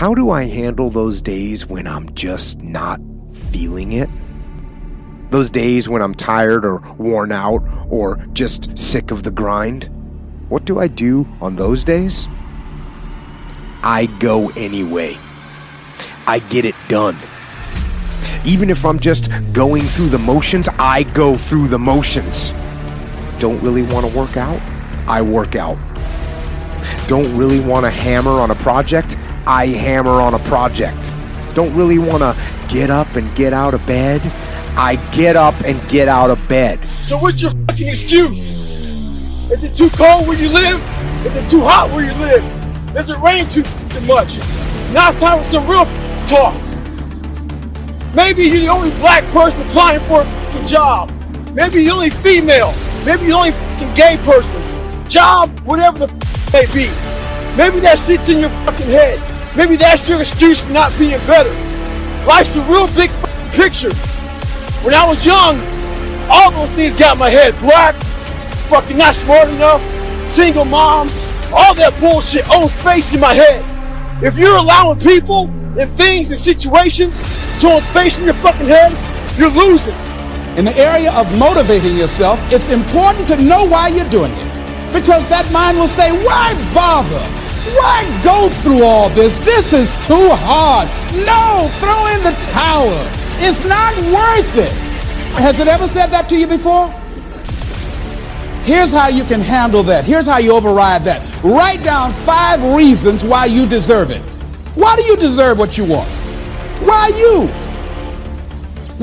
how do I handle those days when I'm just not feeling it? Those days when I'm tired or worn out or just sick of the grind? What do I do on those days? I go anyway. I get it done. Even if I'm just going through the motions, I go through the motions. Don't really want to work out? I work out. Don't really want to hammer on a project? I hammer on a project. Don't really want to get up and get out of bed? I get up and get out of bed. So what's your fucking excuse? Is it too cold where you live? Is it too hot where you live? Does it rain too fucking much? Now it's time for some real talk. Maybe you're the only black person applying for a fucking job. Maybe you're the only female. Maybe you're the only fucking gay person. Job, whatever the may be. Maybe that shit's in your fucking head. Maybe that's your excuse for not being better. Life's a real big fucking picture. When I was young, all those things got in my head. Black, fucking not smart enough, single mom, all that bullshit owns space in my head. If you're allowing people and things and situations to own space in your fucking head, you're losing. In the area of motivating yourself, it's important to know why you're doing it. Because that mind will say, why bother? Why go through all this? This is too hard. No, throw in the towel. It's not worth it. Has it ever said that to you before? Here's how you can handle that. Here's how you override that. Write down 5 reasons why you deserve it. Why do you deserve what you want? Why you?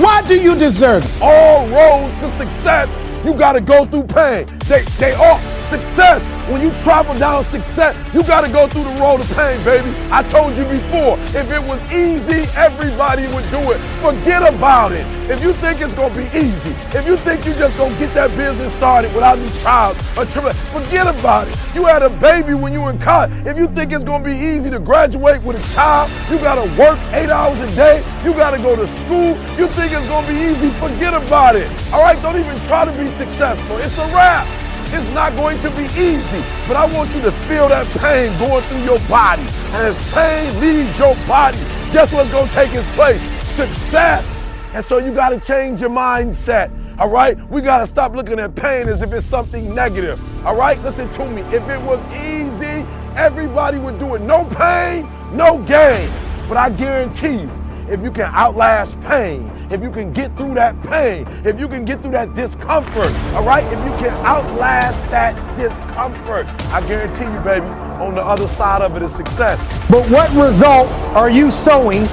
Why do you deserve it? All roads to success, you gotta go through pain. They are success. When you travel down success, you gotta go through the road of pain, baby. I told you before, if it was easy, everybody would do it. Forget about it. If you think it's gonna be easy, if you think you just gonna get that business started without any trials or tribulations, forget about it. You had a baby when you were in college. If you think it's gonna be easy to graduate with a child, you gotta work 8 hours a day, you gotta go to school, you think it's gonna be easy, forget about it. All right, don't even try to be successful. It's a wrap. It's not going to be easy, but I want you to feel that pain going through your body. And as pain leaves your body, guess what's going to take its place? Success. And so you got to change your mindset, all right? We got to stop looking at pain as if it's something negative, all right? Listen to me. If it was easy, everybody would do it. No pain, no gain. But I guarantee you, if you can outlast pain, if you can get through that pain, if you can get through that discomfort, all right? If you can outlast that discomfort, I guarantee you, baby, on the other side of it is success. But what result are you sowing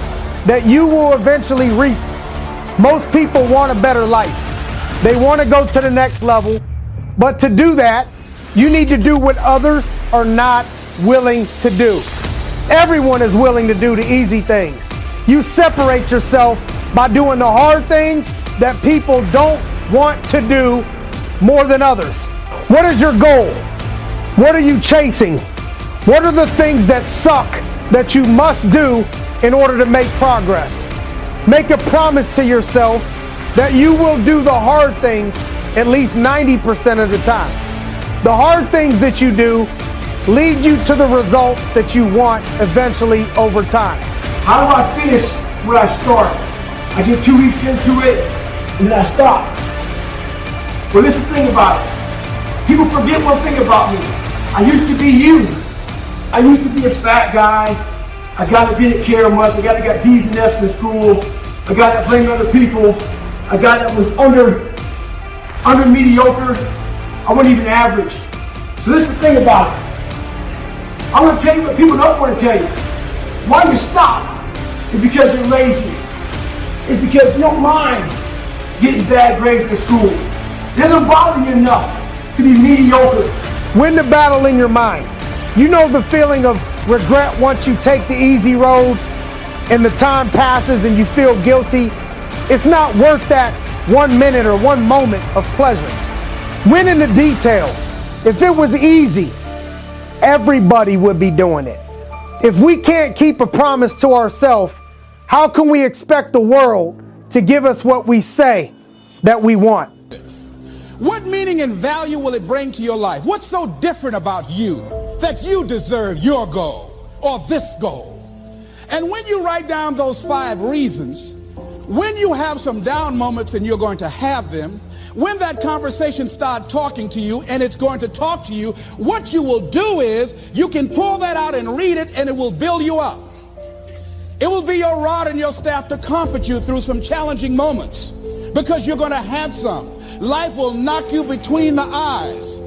that you will eventually reap? Most people want a better life. They want to go to the next level, but to do that, you need to do what others are not willing to do. Everyone is willing to do the easy things. You separate yourself by doing the hard things that people don't want to do more than others. What is your goal? What are you chasing? What are the things that suck that you must do in order to make progress? Make a promise to yourself that you will do the hard things at least 90% of the time. The hard things that you do lead you to the results that you want eventually over time. How do I finish where I start? I get 2 weeks into it, and then I stop. Well, listen the thing about it. People forget one thing about me. I used to be you. I used to be a fat guy. A guy that didn't care much. A guy that got D's and F's in school. A guy that blamed other people. A guy that was under mediocre. I wasn't even average. So this is the thing about it. I'm going to tell you what people don't want to tell you. Why you stop? It's because you're lazy. It's because you don't mind getting bad grades in school. It doesn't bother you enough to be mediocre. Win the battle in your mind. You know the feeling of regret once you take the easy road and the time passes and you feel guilty. It's not worth that 1 minute or 1 moment of pleasure. Win in the details. If it was easy, everybody would be doing it. If we can't keep a promise to ourselves, how can we expect the world to give us what we say that we want? What meaning and value will it bring to your life? What's so different about you that you deserve your goal or this goal? And when you write down those 5 reasons, when you have some down moments, and you're going to have them, when that conversation starts talking to you, and it's going to talk to you, what you will do is you can pull that out and read it, and it will build you up. It will be your rod and your staff to comfort you through some challenging moments, because you're going to have some. Life will knock you between the eyes.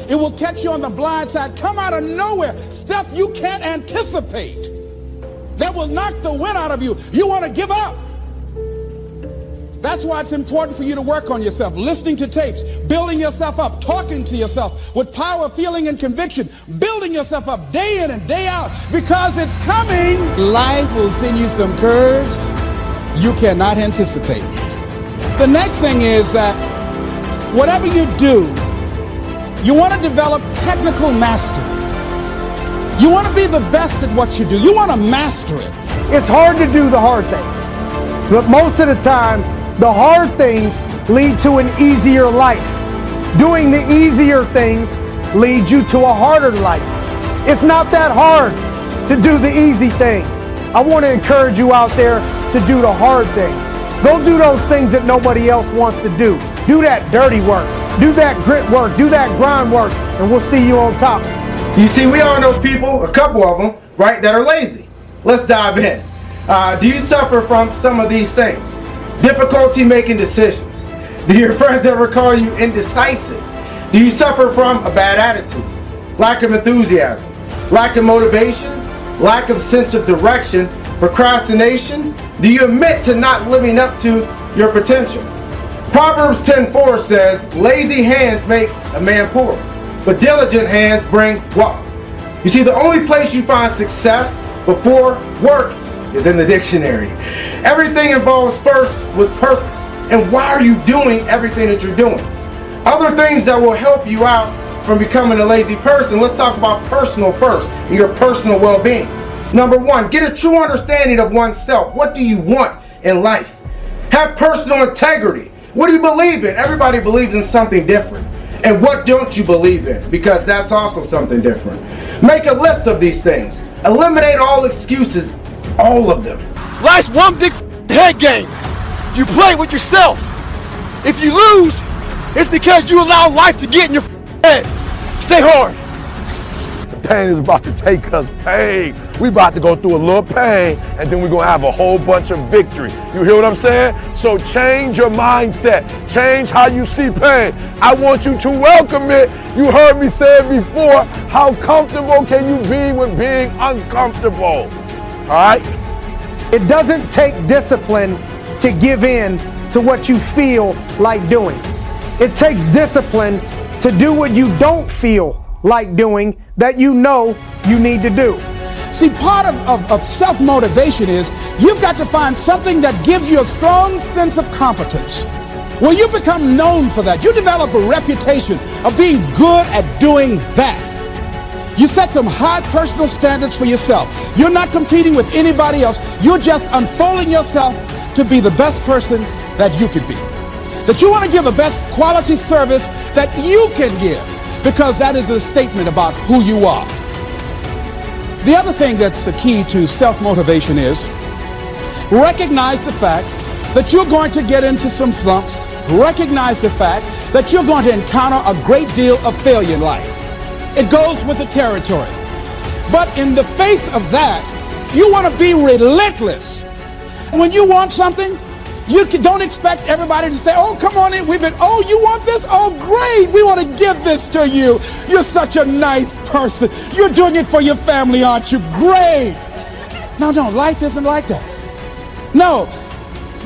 It will catch you on the blind side, come out of nowhere, stuff you can't anticipate that will knock the wind out of you. You want to give up. That's why it's important for you to work on yourself, listening to tapes, building yourself up, talking to yourself with power, feeling, and conviction, building yourself up day in and day out, because it's coming. Life will send you some curves you cannot anticipate. The next thing is that whatever you do, you want to develop technical mastery. You want to be the best at what you do. You want to master it. It's hard to do the hard things, but most of the time, the hard things lead to an easier life. Doing the easier things leads you to a harder life. It's not that hard to do the easy things. I want to encourage you out there to do the hard things. Go do those things that nobody else wants to do. Do that dirty work. Do that grit work. Do that grind work, and we'll see you on top. You see, we all know people, a couple of them, right, that are lazy. Let's dive in. Do you suffer from some of these things? Difficulty making decisions? Do your friends ever call you indecisive? Do you suffer from a bad attitude? Lack of enthusiasm? Lack of motivation? Lack of sense of direction? Procrastination? Do you admit to not living up to your potential? Proverbs 10:4 says, lazy hands make a man poor, but diligent hands bring wealth. You see, the only place you find success before work is in the dictionary. Everything involves first with purpose. And why are you doing everything that you're doing? Other things that will help you out from becoming a lazy person. Let's talk about personal first and your personal well-being. Number 1, get a true understanding of oneself. What do you want in life? Have personal integrity. What do you believe in? Everybody believes in something different. And what don't you believe in? Because that's also something different. Make a list of these things. Eliminate all excuses, all of them. Life's one big head game. You play with yourself. If you lose, it's because you allow life to get in your head. Stay hard. The pain is about to take us pain. We about to go through a little pain, and then we're going to have a whole bunch of victory. You hear what I'm saying? So change your mindset. Change how you see pain. I want you to welcome it. You heard me say it before. How comfortable can you be with being uncomfortable? All right? It doesn't take discipline to give in to what you feel like doing. It takes discipline to do what you don't feel like doing that you know you need to do. See, part of self-motivation is you've got to find something that gives you a strong sense of competence. Well, you become known for that. You develop a reputation of being good at doing that. You set some high personal standards for yourself. You're not competing with anybody else. You're just unfolding yourself to be the best person that you could be. That you want to give the best quality service that you can give, because that is a statement about who you are. The other thing that's the key to self-motivation is recognize the fact that you're going to get into some slumps. Recognize the fact that you're going to encounter a great deal of failure in life. It goes with the territory. But in the face of that, you want to be relentless. When you want something, you don't expect everybody to say, oh, come on in. Oh, you want this? Oh, great. We want to give this to you. You're such a nice person. You're doing it for your family, aren't you? Great. No, life isn't like that. No,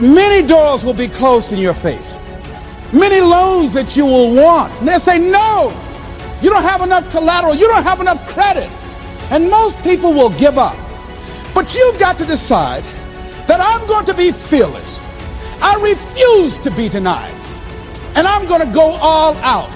many doors will be closed in your face. Many loans that you will want. And they'll say, no, you don't have enough collateral. You don't have enough credit. And most people will give up. But you've got to decide that I'm going to be fearless. I refuse to be denied. And I'm going to go all out.